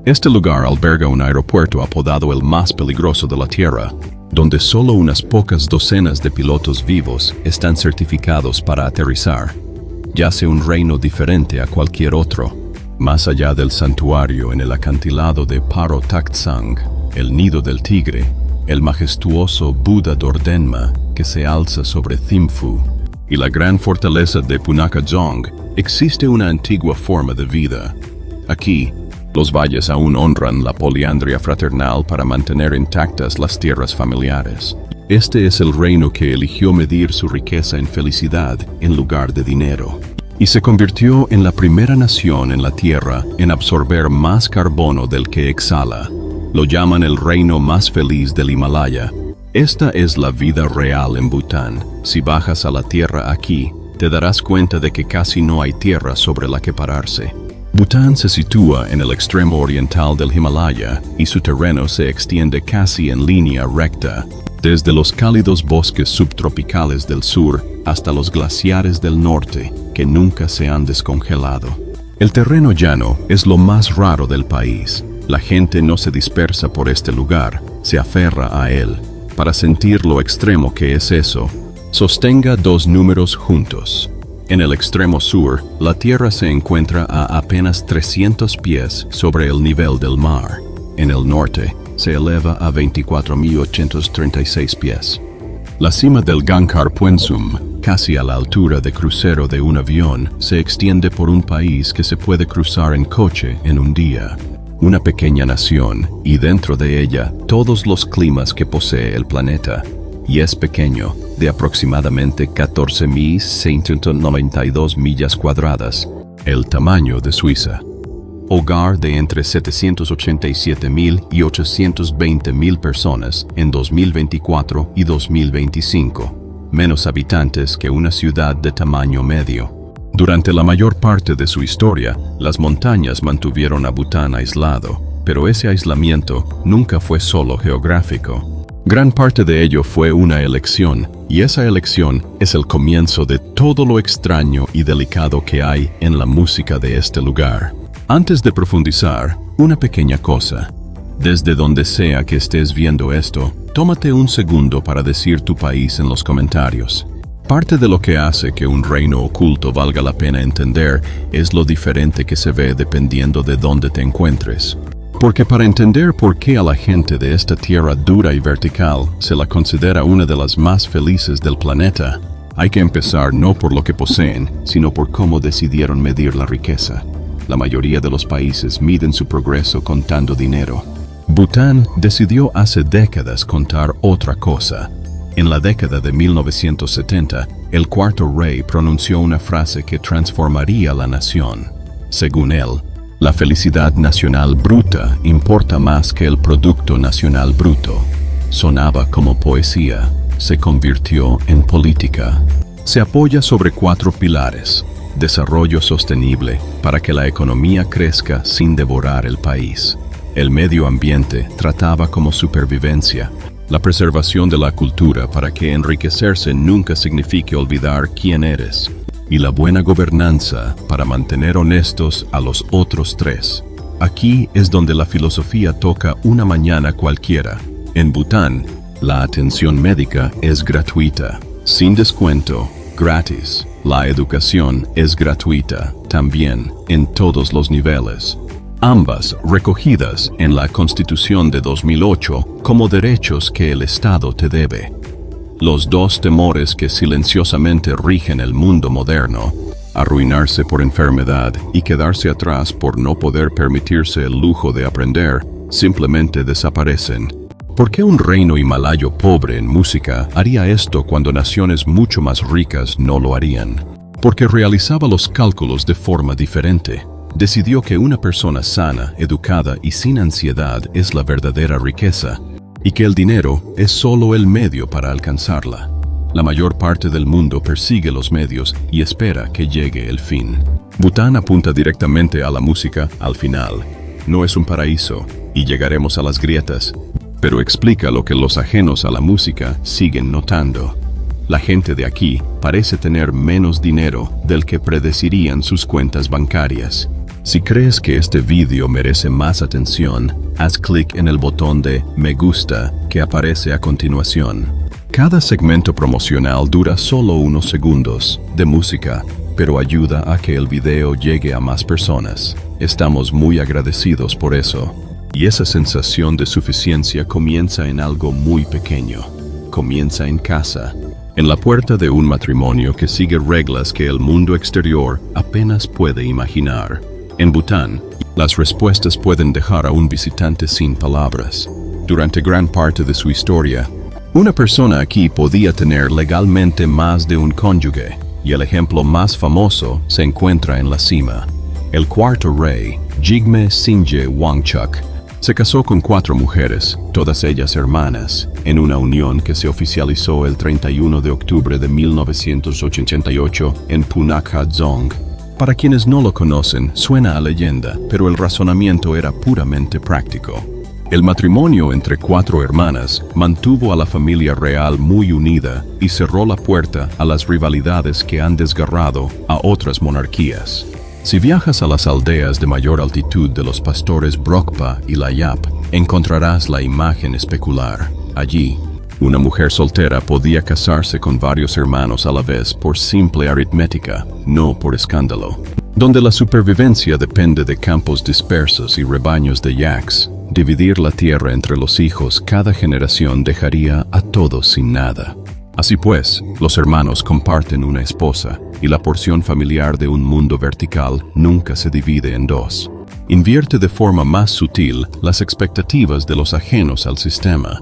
Este lugar alberga un aeropuerto apodado el más peligroso de la Tierra, donde solo unas pocas docenas de pilotos vivos están certificados para aterrizar. Yace un reino diferente a cualquier otro. Más allá del santuario en el acantilado de Paro Taktsang, el nido del tigre, el majestuoso Buda Dordenma que se alza sobre Thimphu, y la gran fortaleza de Punakha-jong, existe una antigua forma de vida. Aquí, los valles aún honran la poliandria fraternal para mantener intactas las tierras familiares. Este es el reino que eligió medir su riqueza en felicidad en lugar de dinero, y se convirtió en la primera nación en la tierra en absorber más carbono del que exhala. Lo llaman el reino más feliz del Himalaya. Esta es la vida real en Bután. Si bajas a la tierra aquí, te darás cuenta de que casi no hay tierra sobre la que pararse. Bután se sitúa en el extremo oriental del Himalaya y su terreno se extiende casi en línea recta, desde los cálidos bosques subtropicales del sur hasta los glaciares del norte, que nunca se han descongelado. El terreno llano es lo más raro del país. La gente no se dispersa por este lugar, se aferra a él. Para sentir lo extremo que es eso, sostenga dos números juntos. En el extremo sur, la tierra se encuentra a apenas 300 pies sobre el nivel del mar. En el norte, se eleva a 24.836 pies. La cima del Gangkhar Puensum, casi a la altura de crucero de un avión, se extiende por un país que se puede cruzar en coche en un día. Una pequeña nación, y dentro de ella todos los climas que posee el planeta, y es pequeño, de aproximadamente 14.692 millas cuadradas, el tamaño de Suiza. Hogar de entre 787.000 y 820.000 personas en 2024 y 2025, menos habitantes que una ciudad de tamaño medio. Durante la mayor parte de su historia, las montañas mantuvieron a Bután aislado, pero ese aislamiento nunca fue solo geográfico. Gran parte de ello fue una elección, y esa elección es el comienzo de todo lo extraño y delicado que hay en la música de este lugar. Antes de profundizar, una pequeña cosa. Desde donde sea que estés viendo esto, tómate un segundo para decir tu país en los comentarios. Parte de lo que hace que un reino oculto valga la pena entender es lo diferente que se ve dependiendo de dónde te encuentres. Porque para entender por qué a la gente de esta tierra dura y vertical se la considera una de las más felices del planeta, hay que empezar no por lo que poseen, sino por cómo decidieron medir la riqueza. La mayoría de los países miden su progreso contando dinero. Bután decidió hace décadas contar otra cosa. En la década de 1970, el cuarto rey pronunció una frase que transformaría la nación. Según él, la felicidad nacional bruta importa más que el producto nacional bruto. Sonaba como poesía, se convirtió en política. Se apoya sobre 4 pilares. Desarrollo sostenible para que la economía crezca sin devorar el país. El medio ambiente trataba como supervivencia. La preservación de la cultura para que enriquecerse nunca signifique olvidar quién eres. Y la buena gobernanza para mantener honestos a los otros 3. Aquí es donde la filosofía toca una mañana cualquiera. En Bután, la atención médica es gratuita, sin descuento, gratis. La educación es gratuita, también, en todos los niveles. Ambas recogidas en la Constitución de 2008 como derechos que el Estado te debe. Los dos temores que silenciosamente rigen el mundo moderno, arruinarse por enfermedad y quedarse atrás por no poder permitirse el lujo de aprender, simplemente desaparecen. ¿Por qué un reino himalayo pobre en música haría esto cuando naciones mucho más ricas no lo harían? Porque realizaba los cálculos de forma diferente. Decidió que una persona sana, educada y sin ansiedad es la verdadera riqueza, y que el dinero es solo el medio para alcanzarla. La mayor parte del mundo persigue los medios y espera que llegue el fin. Bután apunta directamente a la música al final. No es un paraíso, y llegaremos a las grietas, pero explica lo que los ajenos a la música siguen notando. La gente de aquí parece tener menos dinero del que predecirían sus cuentas bancarias. Si crees que este vídeo merece más atención, haz clic en el botón de me gusta que aparece a continuación. Cada segmento promocional dura solo unos segundos de música, pero ayuda a que el video llegue a más personas. Estamos muy agradecidos por eso. Y esa sensación de suficiencia comienza en algo muy pequeño. Comienza en casa, en la puerta de un matrimonio que sigue reglas que el mundo exterior apenas puede imaginar. En Bután, las respuestas pueden dejar a un visitante sin palabras. Durante gran parte de su historia, una persona aquí podía tener legalmente más de un cónyuge, y el ejemplo más famoso se encuentra en la cima. El cuarto rey, Jigme Singye Wangchuck, se casó con 4 mujeres, todas ellas hermanas, en una unión que se oficializó el 31 de octubre de 1988 en Punakha Dzong. Para quienes no lo conocen, suena a leyenda, pero el razonamiento era puramente práctico. El matrimonio entre 4 hermanas mantuvo a la familia real muy unida y cerró la puerta a las rivalidades que han desgarrado a otras monarquías. Si viajas a las aldeas de mayor altitud de los pastores Brokpa y Layap, encontrarás la imagen especular. Allí, una mujer soltera podía casarse con varios hermanos a la vez por simple aritmética, no por escándalo. Donde la supervivencia depende de campos dispersos y rebaños de yaks, dividir la tierra entre los hijos cada generación dejaría a todos sin nada. Así pues, los hermanos comparten una esposa, y la porción familiar de un mundo vertical nunca se divide en 2. Invierte de forma más sutil las expectativas de los ajenos al sistema.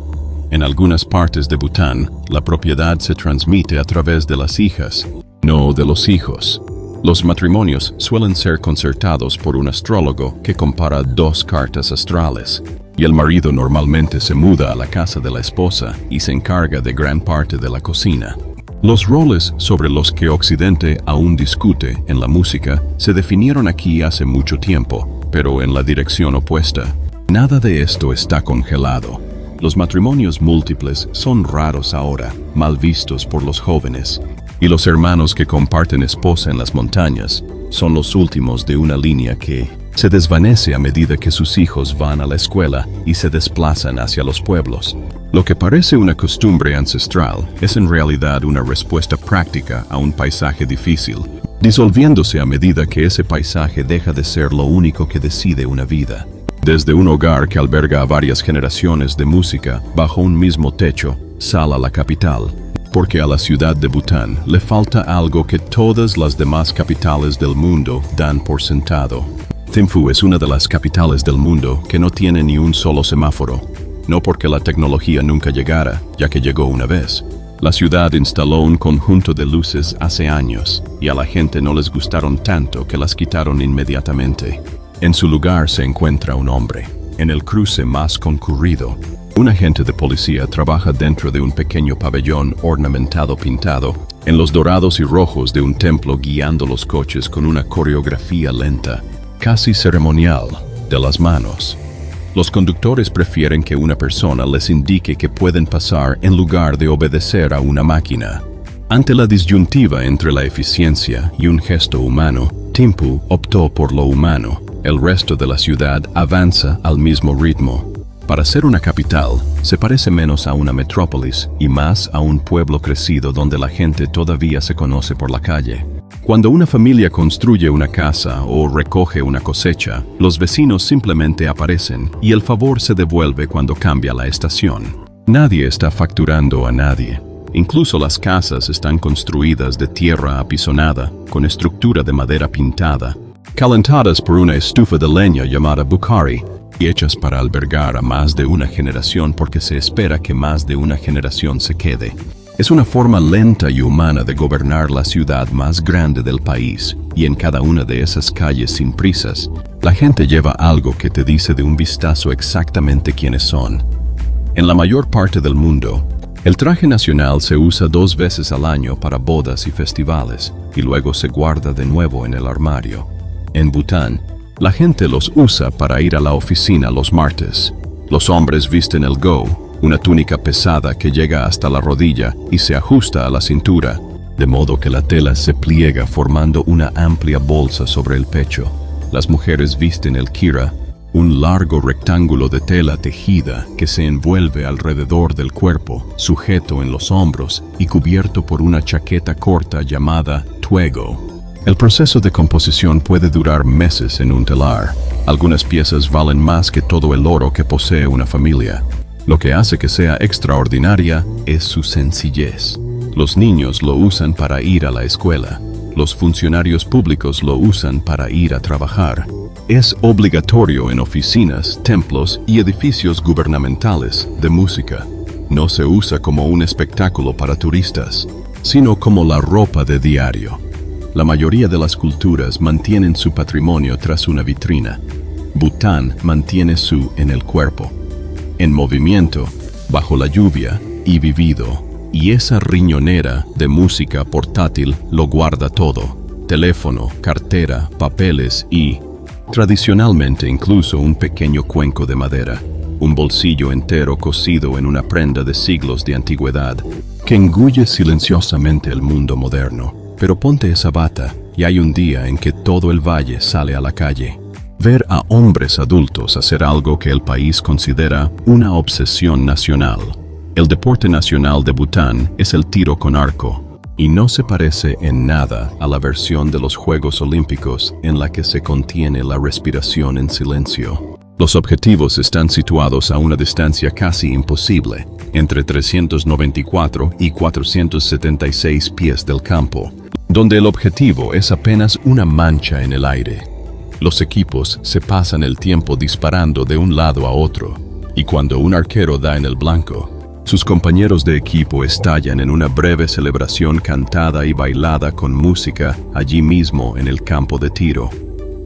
En algunas partes de Bután, la propiedad se transmite a través de las hijas, no de los hijos. Los matrimonios suelen ser concertados por un astrólogo que compara 2 cartas astrales, y el marido normalmente se muda a la casa de la esposa y se encarga de gran parte de la cocina. Los roles sobre los que Occidente aún discute en la música se definieron aquí hace mucho tiempo, pero en la dirección opuesta. Nada de esto está congelado. Los matrimonios múltiples son raros ahora, mal vistos por los jóvenes, y los hermanos que comparten esposa en las montañas son los últimos de una línea que se desvanece a medida que sus hijos van a la escuela y se desplazan hacia los pueblos. Lo que parece una costumbre ancestral es en realidad una respuesta práctica a un paisaje difícil, disolviéndose a medida que ese paisaje deja de ser lo único que decide una vida. Desde un hogar que alberga a varias generaciones de música bajo un mismo techo, sale a la capital, porque a la ciudad de Bután le falta algo que todas las demás capitales del mundo dan por sentado. Thimphu es una de las capitales del mundo que no tiene ni un solo semáforo, no porque la tecnología nunca llegara, ya que llegó una vez. La ciudad instaló un conjunto de luces hace años, y a la gente no les gustaron tanto que las quitaron inmediatamente. En su lugar se encuentra un hombre. En el cruce más concurrido, un agente de policía trabaja dentro de un pequeño pabellón ornamentado pintado, en los dorados y rojos de un templo, guiando los coches con una coreografía lenta, casi ceremonial, de las manos. Los conductores prefieren que una persona les indique que pueden pasar en lugar de obedecer a una máquina. Ante la disyuntiva entre la eficiencia y un gesto humano, Thimphu optó por lo humano. El resto de la ciudad avanza al mismo ritmo. Para ser una capital, se parece menos a una metrópolis y más a un pueblo crecido donde la gente todavía se conoce por la calle. Cuando una familia construye una casa o recoge una cosecha, los vecinos simplemente aparecen y el favor se devuelve cuando cambia la estación. Nadie está facturando a nadie. Incluso las casas están construidas de tierra apisonada, con estructura de madera pintada, calentadas por una estufa de leña llamada bukhari, y hechas para albergar a más de una generación porque se espera que más de una generación se quede. Es una forma lenta y humana de gobernar la ciudad más grande del país, y en cada una de esas calles sin prisas, la gente lleva algo que te dice de un vistazo exactamente quiénes son. En la mayor parte del mundo, el traje nacional se usa 2 veces al año para bodas y festivales, y luego se guarda de nuevo en el armario. En Bután, la gente los usa para ir a la oficina los martes. Los hombres visten el go, una túnica pesada que llega hasta la rodilla y se ajusta a la cintura, de modo que la tela se pliega formando una amplia bolsa sobre el pecho. Las mujeres visten el kira, un largo rectángulo de tela tejida que se envuelve alrededor del cuerpo, sujeto en los hombros y cubierto por una chaqueta corta llamada tuego. El proceso de composición puede durar meses en un telar. Algunas piezas valen más que todo el oro que posee una familia. Lo que hace que sea extraordinaria es su sencillez. Los niños lo usan para ir a la escuela. Los funcionarios públicos lo usan para ir a trabajar. Es obligatorio en oficinas, templos y edificios gubernamentales de música. No se usa como un espectáculo para turistas, sino como la ropa de diario. La mayoría de las culturas mantienen su patrimonio tras una vitrina. Bután mantiene su en el cuerpo, en movimiento, bajo la lluvia y vivido. Y esa riñonera de música portátil lo guarda todo: teléfono, cartera, papeles y, tradicionalmente, incluso un pequeño cuenco de madera, un bolsillo entero cosido en una prenda de siglos de antigüedad, que engulle silenciosamente el mundo moderno. Pero ponte esa bata y hay un día en que todo el valle sale a la calle. Ver a hombres adultos hacer algo que el país considera una obsesión nacional. El deporte nacional de Bután es el tiro con arco, y no se parece en nada a la versión de los Juegos Olímpicos en la que se contiene la respiración en silencio. Los objetivos están situados a una distancia casi imposible, entre 394 y 476 pies del campo, donde el objetivo es apenas una mancha en el aire. Los equipos se pasan el tiempo disparando de un lado a otro, y cuando un arquero da en el blanco, sus compañeros de equipo estallan en una breve celebración cantada y bailada con música allí mismo en el campo de tiro.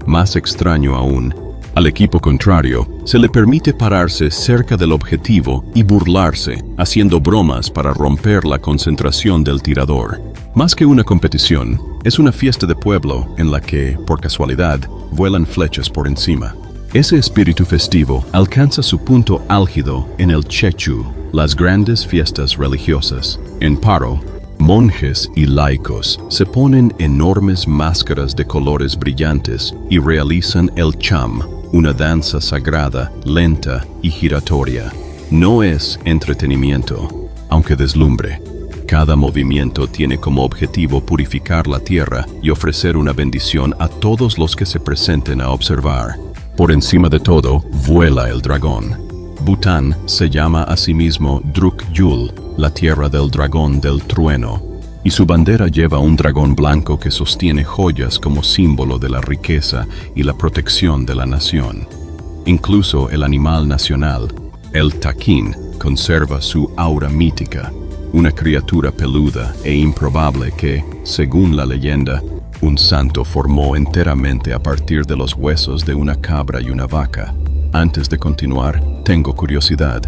Más extraño aún, al equipo contrario se le permite pararse cerca del objetivo y burlarse, haciendo bromas para romper la concentración del tirador. Más que una competición, es una fiesta de pueblo en la que, por casualidad, vuelan flechas por encima. Ese espíritu festivo alcanza su punto álgido en el Chechu, las grandes fiestas religiosas. En Paro, monjes y laicos se ponen enormes máscaras de colores brillantes y realizan el cham, una danza sagrada, lenta y giratoria. No es entretenimiento, aunque deslumbre. Cada movimiento tiene como objetivo purificar la tierra y ofrecer una bendición a todos los que se presenten a observar. Por encima de todo, vuela el dragón. Bután se llama a sí mismo Druk Yul, la tierra del dragón del trueno, y su bandera lleva un dragón blanco que sostiene joyas como símbolo de la riqueza y la protección de la nación. Incluso el animal nacional, el taquín, conserva su aura mítica, una criatura peluda e improbable que, según la leyenda, un santo formó enteramente a partir de los huesos de una cabra y una vaca. Antes de continuar, tengo curiosidad.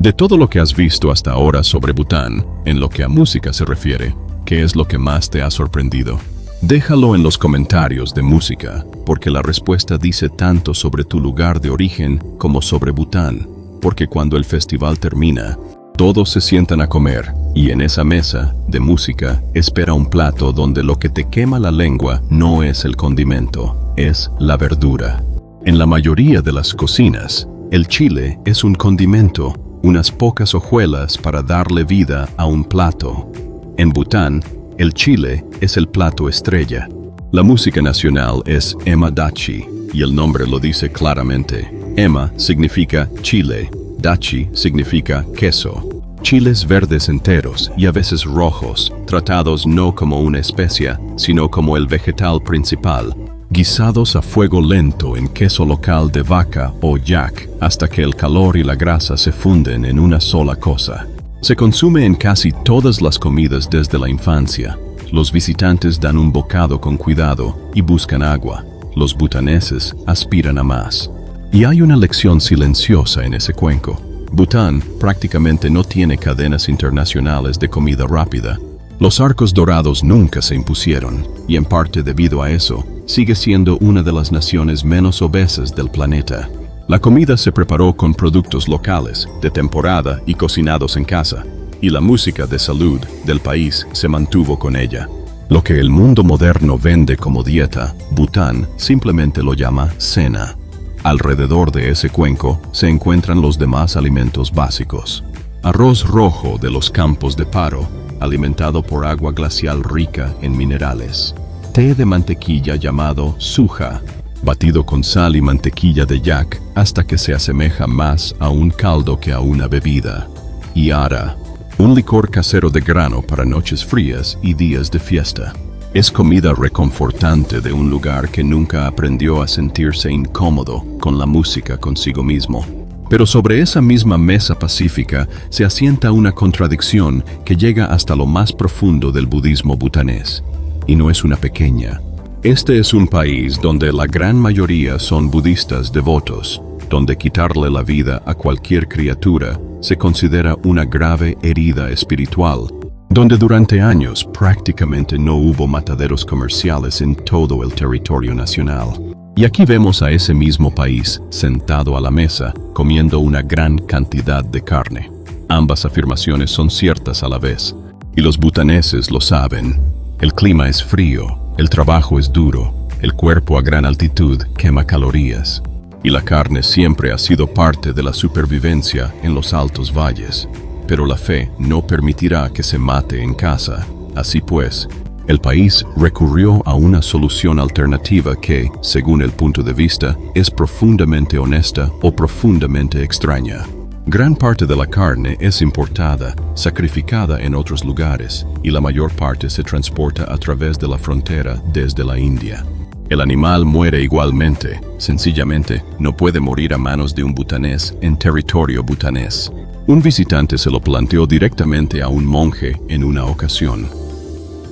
De todo lo que has visto hasta ahora sobre Bután, en lo que a música se refiere, ¿qué es lo que más te ha sorprendido? Déjalo en los comentarios de música, porque la respuesta dice tanto sobre tu lugar de origen como sobre Bután, porque cuando el festival termina, todos se sientan a comer, y en esa mesa de música espera un plato donde lo que te quema la lengua no es el condimento, es la verdura. En la mayoría de las cocinas, el chile es un condimento, unas pocas hojuelas para darle vida a un plato. En Bután, el chile es el plato estrella. La música nacional es Ema Dachi, y el nombre lo dice claramente. Ema significa chile, Dachi significa queso. Chiles verdes enteros y a veces rojos, tratados no como una especia, sino como el vegetal principal, guisados a fuego lento en queso local de vaca o yak, hasta que el calor y la grasa se funden en una sola cosa. Se consume en casi todas las comidas desde la infancia. Los visitantes dan un bocado con cuidado y buscan agua. Los butaneses aspiran a más. Y hay una lección silenciosa en ese cuenco. Bután prácticamente no tiene cadenas internacionales de comida rápida. Los arcos dorados nunca se impusieron, y en parte debido a eso, sigue siendo una de las naciones menos obesas del planeta. La comida se preparó con productos locales, de temporada y cocinados en casa, y la música de salud del país se mantuvo con ella. Lo que el mundo moderno vende como dieta, Bután simplemente lo llama cena. Alrededor de ese cuenco se encuentran los demás alimentos básicos. Arroz rojo de los campos de Paro, alimentado por agua glacial rica en minerales. Té de mantequilla llamado suja, batido con sal y mantequilla de yak hasta que se asemeja más a un caldo que a una bebida. Y ara, un licor casero de grano para noches frías y días de fiesta. Es comida reconfortante de un lugar que nunca aprendió a sentirse incómodo con la música consigo mismo. Pero sobre esa misma mesa pacífica se asienta una contradicción que llega hasta lo más profundo del budismo butanés. Y no es una pequeña. Este es un país donde la gran mayoría son budistas devotos, donde quitarle la vida a cualquier criatura se considera una grave herida espiritual, donde durante años prácticamente no hubo mataderos comerciales en todo el territorio nacional. Y aquí vemos a ese mismo país sentado a la mesa, comiendo una gran cantidad de carne. Ambas afirmaciones son ciertas a la vez, y los butaneses lo saben. El clima es frío, el trabajo es duro, el cuerpo a gran altitud quema calorías, y la carne siempre ha sido parte de la supervivencia en los altos valles. Pero la fe no permitirá que se mate en casa. Así pues, el país recurrió a una solución alternativa que, según el punto de vista, es profundamente honesta o profundamente extraña. Gran parte de la carne es importada, sacrificada en otros lugares, y la mayor parte se transporta a través de la frontera desde la India. El animal muere igualmente, sencillamente no puede morir a manos de un butanés en territorio butanés. Un visitante se lo planteó directamente a un monje en una ocasión.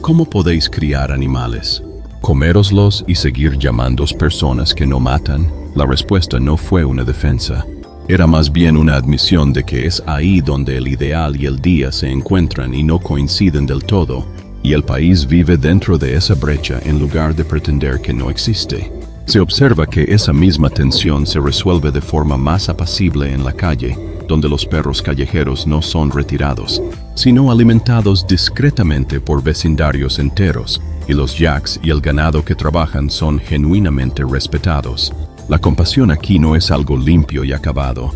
¿Cómo podéis criar animales? ¿Coméroslos y seguir llamándoos personas que no matan? La respuesta no fue una defensa. Era más bien una admisión de que es ahí donde el ideal y el día se encuentran y no coinciden del todo, y el país vive dentro de esa brecha en lugar de pretender que no existe. Se observa que esa misma tensión se resuelve de forma más apacible en la calle, donde los perros callejeros no son retirados, sino alimentados discretamente por vecindarios enteros, y los yaks y el ganado que trabajan son genuinamente respetados. La compasión aquí no es algo limpio y acabado.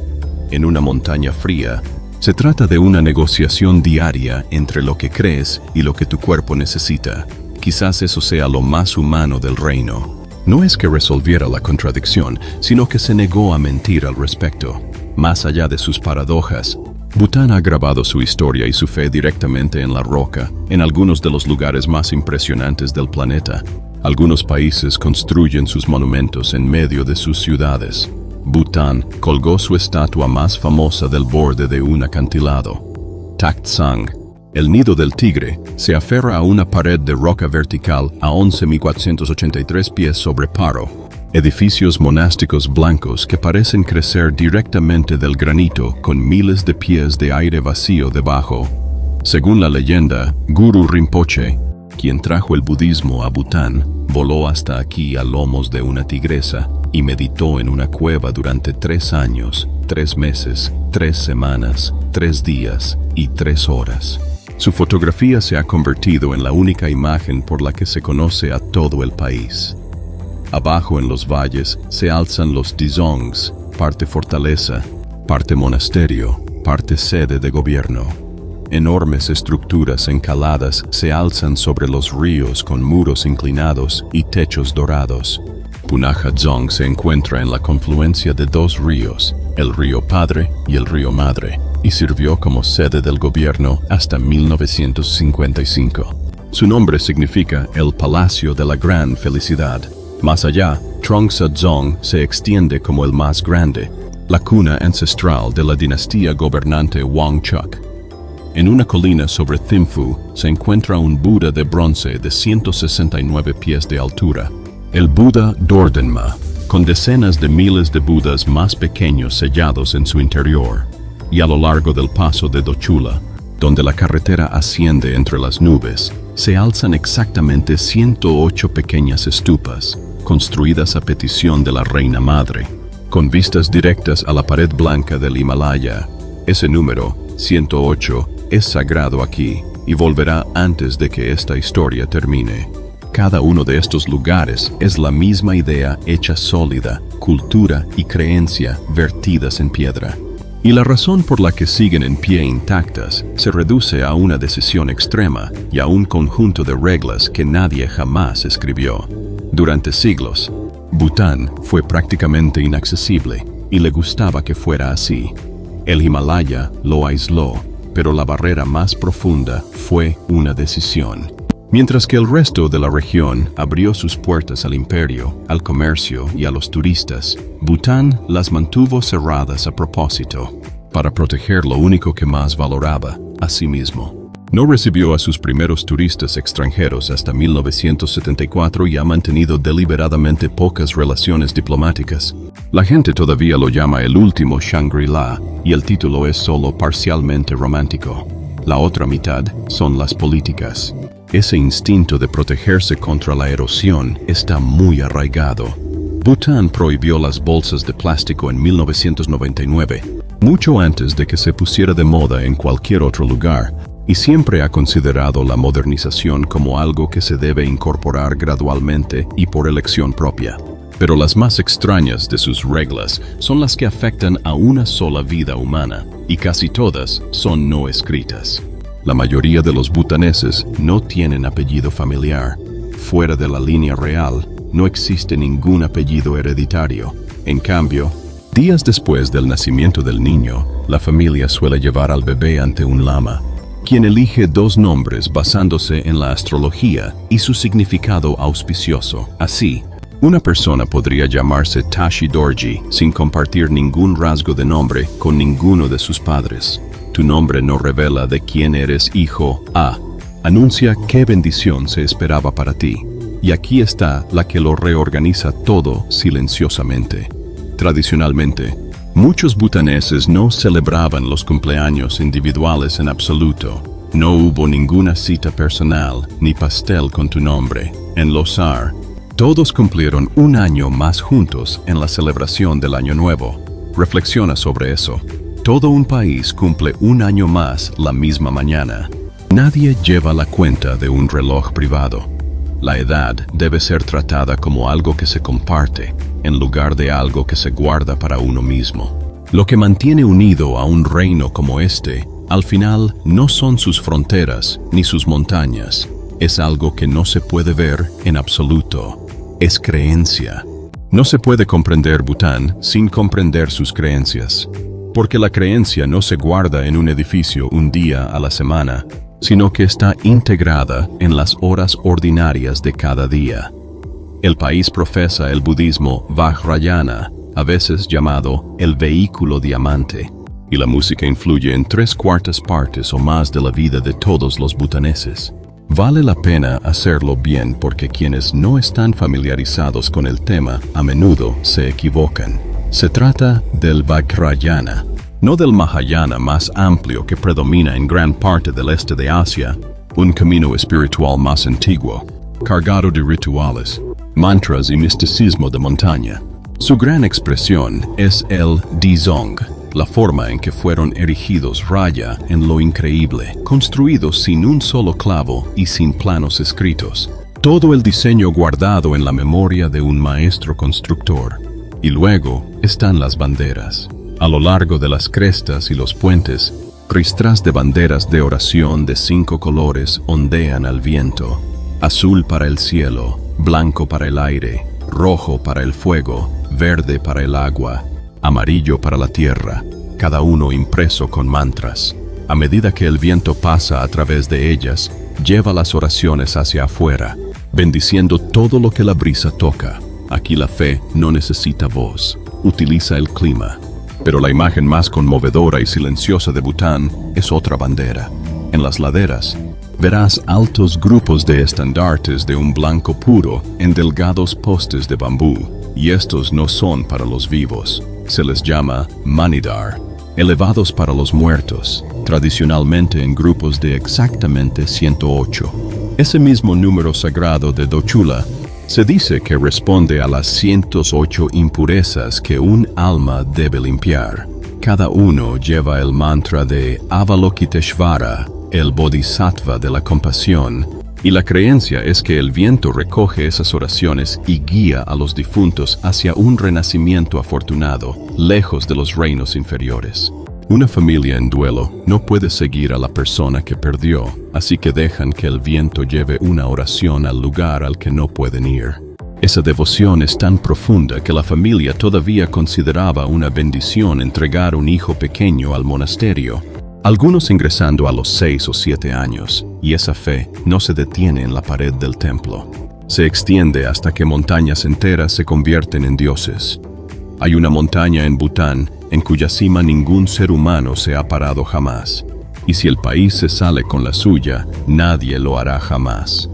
En una montaña fría, se trata de una negociación diaria entre lo que crees y lo que tu cuerpo necesita. Quizás eso sea lo más humano del reino. No es que resolviera la contradicción, sino que se negó a mentir al respecto. Más allá de sus paradojas, Bután ha grabado su historia y su fe directamente en la roca, en algunos de los lugares más impresionantes del planeta. Algunos países construyen sus monumentos en medio de sus ciudades. Bután colgó su estatua más famosa del borde de un acantilado. Taktsang, el nido del tigre, se aferra a una pared de roca vertical a 11.483 pies sobre Paro. Edificios monásticos blancos que parecen crecer directamente del granito con miles de pies de aire vacío debajo. Según la leyenda, Guru Rinpoche, quien trajo el budismo a Bután, voló hasta aquí a lomos de una tigresa y meditó en una cueva durante 3 años, 3 meses, 3 semanas, 3 días y 3 horas. Su fotografía se ha convertido en la única imagen por la que se conoce a todo el país. Abajo en los valles se alzan los dzongs, parte fortaleza, parte monasterio, parte sede de gobierno. Enormes estructuras encaladas se alzan sobre los ríos con muros inclinados y techos dorados. Punakha Dzong se encuentra en la confluencia de 2 ríos, el río Padre y el río Madre, y sirvió como sede del gobierno hasta 1955. Su nombre significa el Palacio de la Gran Felicidad. Más allá, Trongsa Dzong se extiende como el más grande, la cuna ancestral de la dinastía gobernante Wangchuck. En una colina sobre Thimphu se encuentra un Buda de bronce de 169 pies de altura, el Buda Dordenma, con decenas de miles de Budas más pequeños sellados en su interior. Y a lo largo del paso de Dochula, donde la carretera asciende entre las nubes, se alzan exactamente 108 pequeñas estupas, construidas a petición de la Reina Madre, con vistas directas a la pared blanca del Himalaya. Ese número, 108, es sagrado aquí, y volverá antes de que esta historia termine. Cada uno de estos lugares es la misma idea hecha sólida, cultura y creencia vertidas en piedra. Y la razón por la que siguen en pie intactas se reduce a una decisión extrema y a un conjunto de reglas que nadie jamás escribió. Durante siglos, Bután fue prácticamente inaccesible y le gustaba que fuera así. El Himalaya lo aisló, pero la barrera más profunda fue una decisión. Mientras que el resto de la región abrió sus puertas al imperio, al comercio y a los turistas, Bután las mantuvo cerradas a propósito, para proteger lo único que más valoraba, a sí mismo. No recibió a sus primeros turistas extranjeros hasta 1974 y ha mantenido deliberadamente pocas relaciones diplomáticas. La gente todavía lo llama el último Shangri-La y el título es solo parcialmente romántico. La otra mitad son las políticas. Ese instinto de protegerse contra la erosión está muy arraigado. Bután prohibió las bolsas de plástico en 1999, mucho antes de que se pusiera de moda en cualquier otro lugar, y siempre ha considerado la modernización como algo que se debe incorporar gradualmente y por elección propia. Pero las más extrañas de sus reglas son las que afectan a una sola vida humana, y casi todas son no escritas. La mayoría de los butaneses no tienen apellido familiar. Fuera de la línea real, no existe ningún apellido hereditario. En cambio, días después del nacimiento del niño, la familia suele llevar al bebé ante un lama, quien elige dos nombres basándose en la astrología y su significado auspicioso. Así, una persona podría llamarse Tashi Dorji sin compartir ningún rasgo de nombre con ninguno de sus padres. Tu nombre no revela de quién eres hijo A. Anuncia qué bendición se esperaba para ti. Y aquí está la que lo reorganiza todo silenciosamente. Tradicionalmente, muchos butaneses no celebraban los cumpleaños individuales en absoluto. No hubo ninguna cita personal ni pastel con tu nombre. En Losar, todos cumplieron un año más juntos en la celebración del Año Nuevo. Reflexiona sobre eso. Todo un país cumple un año más la misma mañana. Nadie lleva la cuenta de un reloj privado. La edad debe ser tratada como algo que se comparte, en lugar de algo que se guarda para uno mismo. Lo que mantiene unido a un reino como este, al final, no son sus fronteras ni sus montañas. Es algo que no se puede ver en absoluto. Es creencia. No se puede comprender Bután sin comprender sus creencias. Porque la creencia no se guarda en un edificio un día a la semana, sino que está integrada en las horas ordinarias de cada día. El país profesa el budismo Vajrayana, a veces llamado el vehículo diamante, y la música influye en 3/4 partes o más de la vida de todos los butaneses. Vale la pena hacerlo bien porque quienes no están familiarizados con el tema a menudo se equivocan. Se trata del Vajrayana, no del Mahayana más amplio que predomina en gran parte del este de Asia, un camino espiritual más antiguo, cargado de rituales, mantras y misticismo de montaña. Su gran expresión es el Dizong, la forma en que fueron erigidos raya en lo increíble, construidos sin un solo clavo y sin planos escritos. Todo el diseño guardado en la memoria de un maestro constructor. Y luego están las banderas. A lo largo de las crestas y los puentes, ristras de banderas de oración de 5 colores ondean al viento. Azul para el cielo, blanco para el aire, rojo para el fuego, verde para el agua, amarillo para la tierra, cada uno impreso con mantras. A medida que el viento pasa a través de ellas, lleva las oraciones hacia afuera, bendiciendo todo lo que la brisa toca. Aquí la fe no necesita voz, utiliza el clima. Pero la imagen más conmovedora y silenciosa de Bután es otra bandera. En las laderas, verás altos grupos de estandartes de un blanco puro en delgados postes de bambú, y estos no son para los vivos. Se les llama manidar, elevados para los muertos, tradicionalmente en grupos de exactamente 108. Ese mismo número sagrado de Dochula se dice que responde a las 108 impurezas que un alma debe limpiar. Cada uno lleva el mantra de Avalokiteshvara, el bodhisattva de la compasión, y la creencia es que el viento recoge esas oraciones y guía a los difuntos hacia un renacimiento afortunado, lejos de los reinos inferiores. Una familia en duelo no puede seguir a la persona que perdió, así que dejan que el viento lleve una oración al lugar al que no pueden ir. Esa devoción es tan profunda que la familia todavía consideraba una bendición entregar un hijo pequeño al monasterio, algunos ingresando a los 6 o 7 años, y esa fe no se detiene en la pared del templo. Se extiende hasta que montañas enteras se convierten en dioses. Hay una montaña en Bután en cuya cima ningún ser humano se ha parado jamás, y si el país se sale con la suya, nadie lo hará jamás.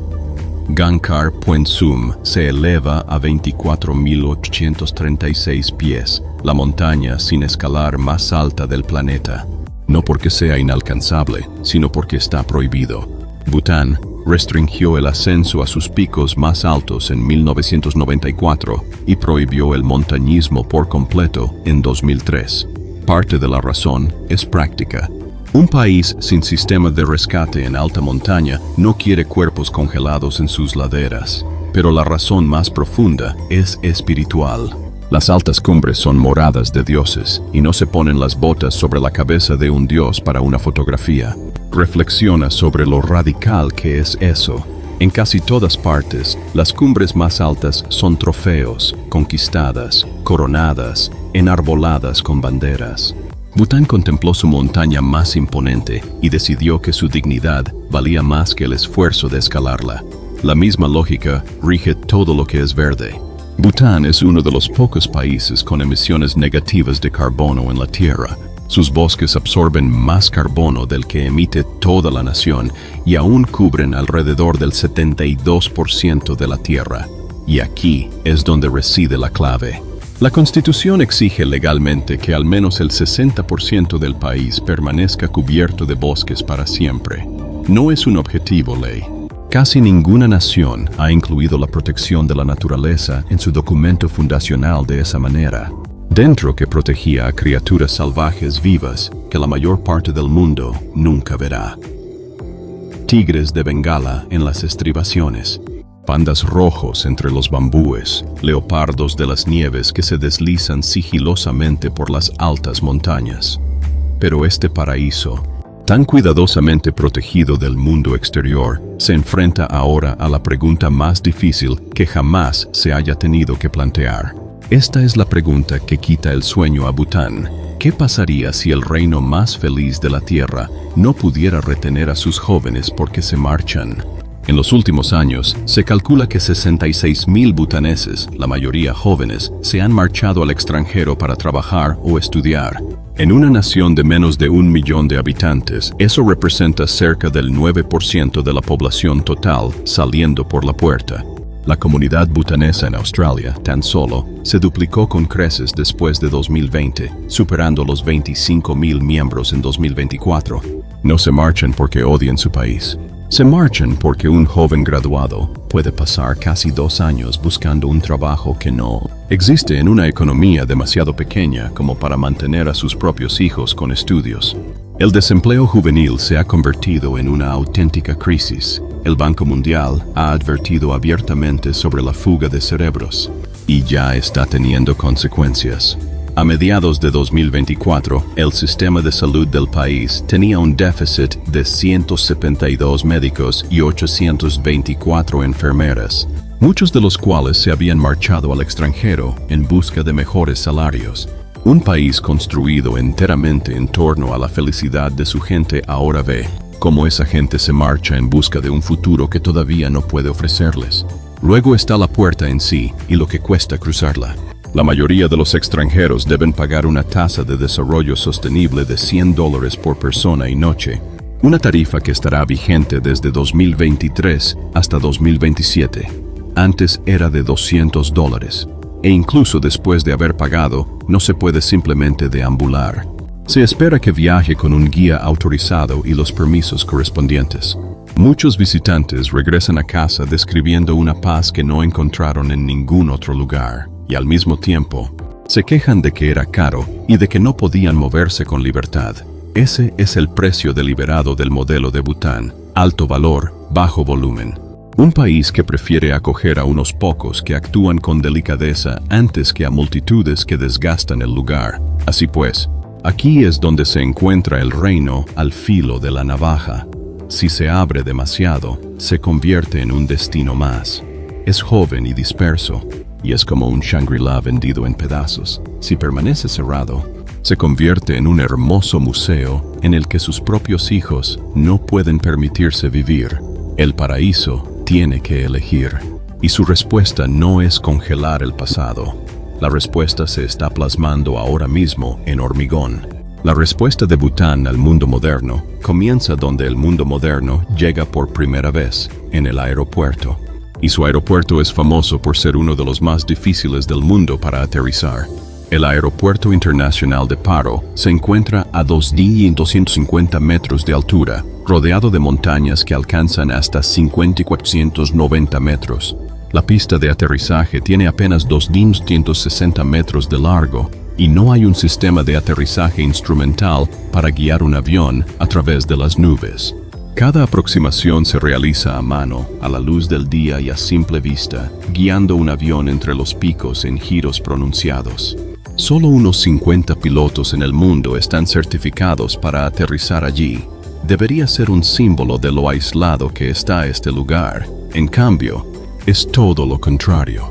Gangkhar Puent Sum se eleva a 24.836 pies, la montaña sin escalar más alta del planeta. No porque sea inalcanzable, sino porque está prohibido. Bután restringió el ascenso a sus picos más altos en 1994 y prohibió el montañismo por completo en 2003. Parte de la razón es práctica. Un país sin sistema de rescate en alta montaña no quiere cuerpos congelados en sus laderas, pero la razón más profunda es espiritual. Las altas cumbres son moradas de dioses y no se ponen las botas sobre la cabeza de un dios para una fotografía. Reflexiona sobre lo radical que es eso. En casi todas partes, las cumbres más altas son trofeos, conquistadas, coronadas, enarboladas con banderas. Bután contempló su montaña más imponente y decidió que su dignidad valía más que el esfuerzo de escalarla. La misma lógica rige todo lo que es verde. Bután es uno de los pocos países con emisiones negativas de carbono en la Tierra. Sus bosques absorben más carbono del que emite toda la nación y aún cubren alrededor del 72% de la Tierra. Y aquí es donde reside la clave. La Constitución exige legalmente que al menos el 60% del país permanezca cubierto de bosques para siempre. No es un objetivo ley. Casi ninguna nación ha incluido la protección de la naturaleza en su documento fundacional de esa manera. Dentro que protegía a criaturas salvajes vivas que la mayor parte del mundo nunca verá. Tigres de Bengala en las estribaciones. Pandas rojos entre los bambúes, leopardos de las nieves que se deslizan sigilosamente por las altas montañas. Pero este paraíso, tan cuidadosamente protegido del mundo exterior, se enfrenta ahora a la pregunta más difícil que jamás se haya tenido que plantear. Esta es la pregunta que quita el sueño a Bután. ¿Qué pasaría si el reino más feliz de la tierra no pudiera retener a sus jóvenes porque se marchan? En los últimos años, se calcula que 66.000 butaneses, la mayoría jóvenes, se han marchado al extranjero para trabajar o estudiar. En una nación de menos de 1 millón de habitantes, eso representa cerca del 9% de la población total saliendo por la puerta. La comunidad butanesa en Australia, tan solo, se duplicó con creces después de 2020, superando los 25.000 miembros en 2024. No se marchan porque odian su país. Se marchan porque un joven graduado puede pasar casi 2 años buscando un trabajo que no existe en una economía demasiado pequeña como para mantener a sus propios hijos con estudios. El desempleo juvenil se ha convertido en una auténtica crisis. El Banco Mundial ha advertido abiertamente sobre la fuga de cerebros y ya está teniendo consecuencias. A mediados de 2024, el sistema de salud del país tenía un déficit de 172 médicos y 824 enfermeras, muchos de los cuales se habían marchado al extranjero en busca de mejores salarios. Un país construido enteramente en torno a la felicidad de su gente ahora ve cómo esa gente se marcha en busca de un futuro que todavía no puede ofrecerles. Luego está la puerta en sí y lo que cuesta cruzarla. La mayoría de los extranjeros deben pagar una tasa de desarrollo sostenible de $100 por persona y noche, una tarifa que estará vigente desde 2023 hasta 2027. Antes era de $200, e incluso después de haber pagado, no se puede simplemente deambular. Se espera que viaje con un guía autorizado y los permisos correspondientes. Muchos visitantes regresan a casa describiendo una paz que no encontraron en ningún otro lugar. Y al mismo tiempo, se quejan de que era caro y de que no podían moverse con libertad. Ese es el precio deliberado del modelo de Bután: alto valor, bajo volumen. Un país que prefiere acoger a unos pocos que actúan con delicadeza antes que a multitudes que desgastan el lugar. Así pues, aquí es donde se encuentra el reino al filo de la navaja. Si se abre demasiado, se convierte en un destino más. Es joven y disperso, y es como un Shangri-La vendido en pedazos. Si permanece cerrado, se convierte en un hermoso museo en el que sus propios hijos no pueden permitirse vivir. El paraíso tiene que elegir, y su respuesta no es congelar el pasado. La respuesta se está plasmando ahora mismo en hormigón. La respuesta de Bután al mundo moderno comienza donde el mundo moderno llega por primera vez, en el aeropuerto. Y su aeropuerto es famoso por ser uno de los más difíciles del mundo para aterrizar. El Aeropuerto Internacional de Paro se encuentra a 2.250 metros de altura, rodeado de montañas que alcanzan hasta 5.490 metros. La pista de aterrizaje tiene apenas 2.160 metros de largo y no hay un sistema de aterrizaje instrumental para guiar un avión a través de las nubes. Cada aproximación se realiza a mano, a la luz del día y a simple vista, guiando un avión entre los picos en giros pronunciados. Solo unos 50 pilotos en el mundo están certificados para aterrizar allí. Debería ser un símbolo de lo aislado que está este lugar. En cambio, es todo lo contrario.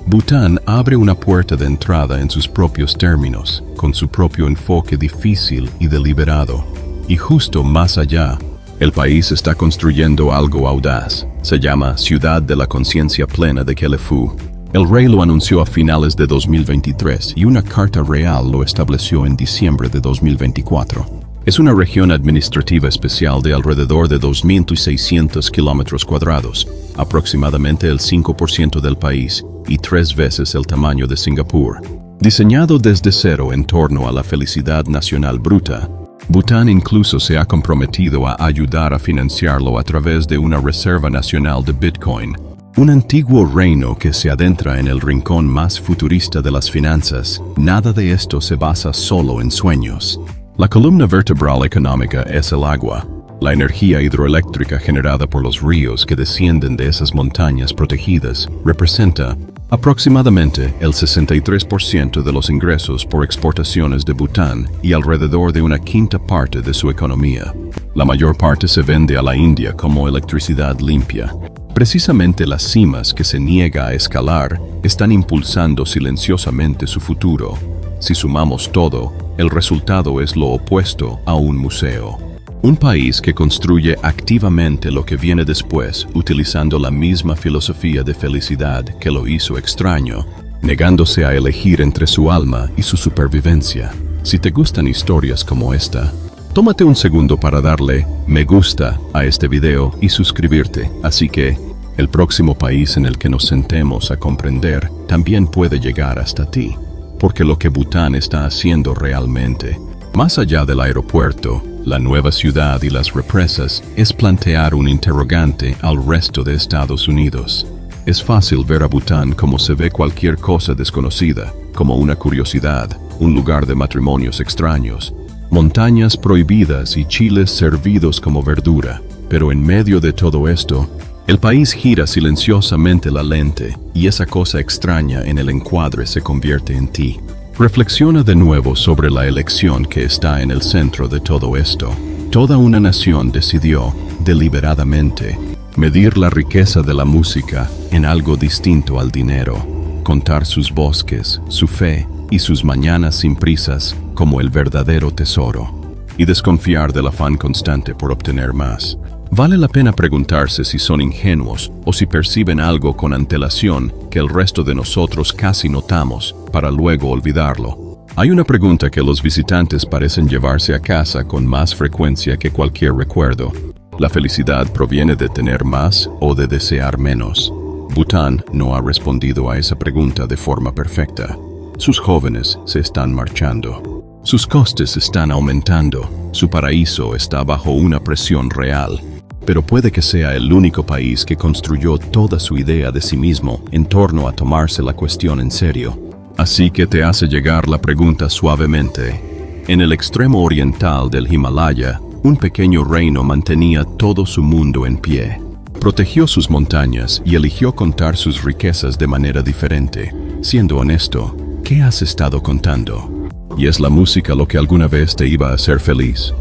Bután abre una puerta de entrada en sus propios términos, con su propio enfoque difícil y deliberado. Y justo más allá, el país está construyendo algo audaz. Se llama Ciudad de la Conciencia Plena de Kelefu. El rey lo anunció a finales de 2023 y una carta real lo estableció en diciembre de 2024. Es una región administrativa especial de alrededor de 2.600 kilómetros cuadrados, aproximadamente el 5% del país y 3 veces el tamaño de Singapur. Diseñado desde cero en torno a la felicidad nacional bruta, Bután incluso se ha comprometido a ayudar a financiarlo a través de una reserva nacional de Bitcoin. Un antiguo reino que se adentra en el rincón más futurista de las finanzas. Nada de esto se basa solo en sueños. La columna vertebral económica es el agua, la energía hidroeléctrica generada por los ríos que descienden de esas montañas protegidas representa aproximadamente el 63% de los ingresos por exportaciones de Bután y alrededor de una quinta parte de su economía. La mayor parte se vende a la India como electricidad limpia. Precisamente las cimas que se niega a escalar están impulsando silenciosamente su futuro. Si sumamos todo, el resultado es lo opuesto a un museo. Un país que construye activamente lo que viene después, utilizando la misma filosofía de felicidad que lo hizo extraño, negándose a elegir entre su alma y su supervivencia. Si te gustan historias como esta, tómate un segundo para darle me gusta a este video y suscribirte. Así que, el próximo país en el que nos sentemos a comprender también puede llegar hasta ti. Porque lo que Bután está haciendo realmente, más allá del aeropuerto, la nueva ciudad y las represas, es plantear un interrogante al resto de Estados Unidos. Es fácil ver a Bután como se ve cualquier cosa desconocida, como una curiosidad, un lugar de matrimonios extraños, montañas prohibidas y chiles servidos como verdura. Pero en medio de todo esto, el país gira silenciosamente la lente y esa cosa extraña en el encuadre se convierte en ti. Reflexiona de nuevo sobre la elección que está en el centro de todo esto. Toda una nación decidió, deliberadamente, medir la riqueza de la música en algo distinto al dinero, contar sus bosques, su fe y sus mañanas sin prisas como el verdadero tesoro, y desconfiar del afán constante por obtener más. Vale la pena preguntarse si son ingenuos o si perciben algo con antelación que el resto de nosotros casi notamos para luego olvidarlo. Hay una pregunta que los visitantes parecen llevarse a casa con más frecuencia que cualquier recuerdo. ¿La felicidad proviene de tener más o de desear menos? Bután no ha respondido a esa pregunta de forma perfecta. Sus jóvenes se están marchando. Sus costes están aumentando. Su paraíso está bajo una presión real. Pero puede que sea el único país que construyó toda su idea de sí mismo en torno a tomarse la cuestión en serio. Así que te hace llegar la pregunta suavemente: En el extremo oriental del Himalaya, un pequeño reino mantenía todo su mundo en pie. Protegió sus montañas y eligió contar sus riquezas de manera diferente. Siendo honesto, ¿qué has estado contando? ¿Y es la música lo que alguna vez te iba a hacer feliz?